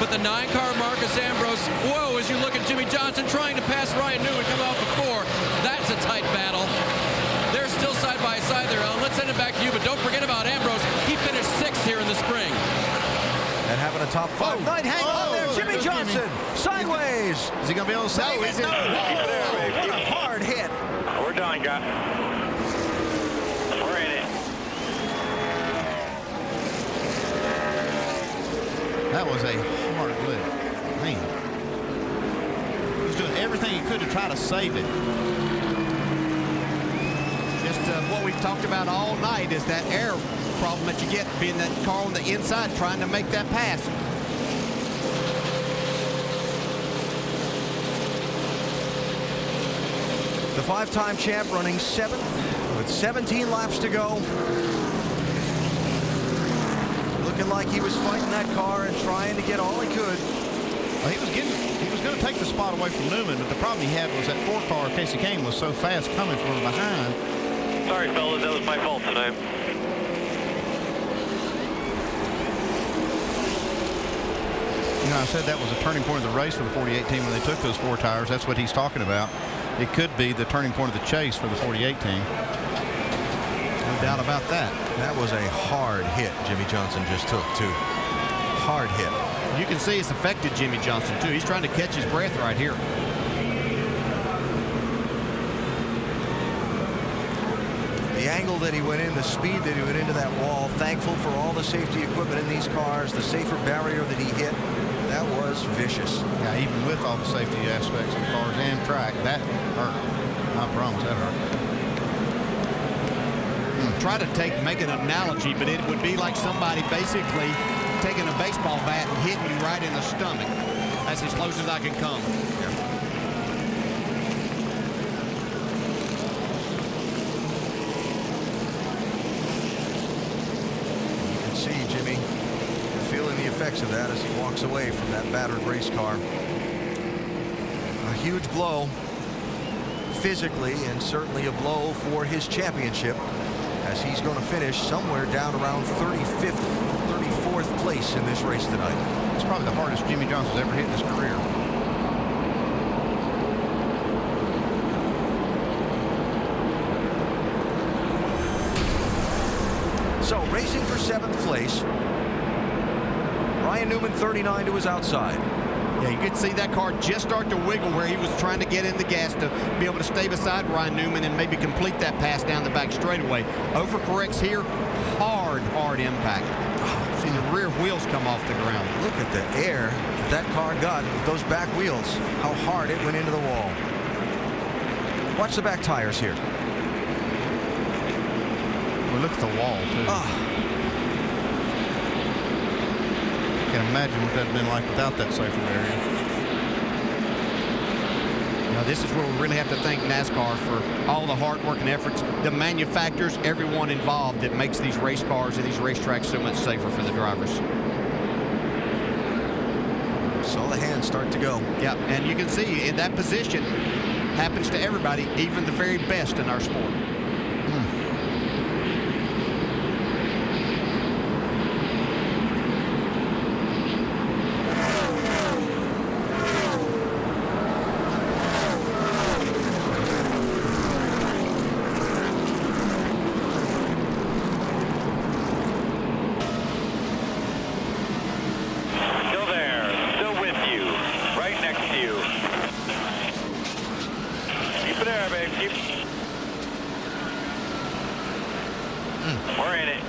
with the 9-car Marcos Ambrose. Whoa, as you look at Jimmie Johnson trying to pass Ryan Newman coming off the 4. That's a tight battle. They're still side by side there, Ellen. Let's send it back to you, but don't forget about Ambrose. He finished 6th here in the spring. And having a top 5 night hang on there. Jimmie Johnson sideways. Is he going to be able to save it? No. What a hard hit. We're done, guys. We're in it. That was a hard lick. Man. He was doing everything he could to try to save it. Just what we've talked about all night is that air problem that you get being that car on the inside trying to make that pass. The 5-time champ running 7th with 17 laps to go. Looking like he was fighting that car and trying to get all he could. Well, he was going to take the spot away from Newman, but the problem he had was that 4-car, Kasey Kahne, was so fast coming from behind. Sorry, fellas, that was my fault tonight. You know, I said that was a turning point of the race for the 48 team when they took those 4 tires. That's what he's talking about. It could be the turning point of the chase for the 48 team. No doubt about that. That was a hard hit Jimmie Johnson just took, too. Hard hit. You can see it's affected Jimmie Johnson, too. He's trying to catch his breath right here. The angle that he went in, the speed that he went into that wall, thankful for all the safety equipment in these cars, the safer barrier that he hit, that was vicious. Yeah, even with all the safety aspects of the cars and track, that hurt. I promise that hurt. Try to make an analogy, but it would be like somebody basically taking a baseball bat and hitting you right in the stomach. That's as close as I can come. You can see Jimmie feeling the effects of that as he walks away from that battered race car. A huge blow physically, and certainly a blow for his championship, as he's going to finish somewhere down around 35th, 34th place in this race tonight. It's probably the hardest Jimmie Johnson's ever hit in his career. So racing for 7th place. Ryan Newman 39 to his outside. Yeah, you could see that car just start to wiggle where he was trying to get in the gas to be able to stay beside Ryan Newman and maybe complete that pass down the back straightaway. Overcorrects here, hard impact. See the rear wheels come off the ground. Look at the air that car got with those back wheels, how hard it went into the wall. Watch the back tires here. Well, look at the wall, too. Can't imagine what that would have been like without that safer area. Now, this is where we really have to thank NASCAR for all the hard work and efforts. The manufacturers, everyone involved that makes these race cars and these racetracks so much safer for the drivers. Saw the hands start to go. Yeah, and you can see in that position happens to everybody, even the very best in our sport. We're in it.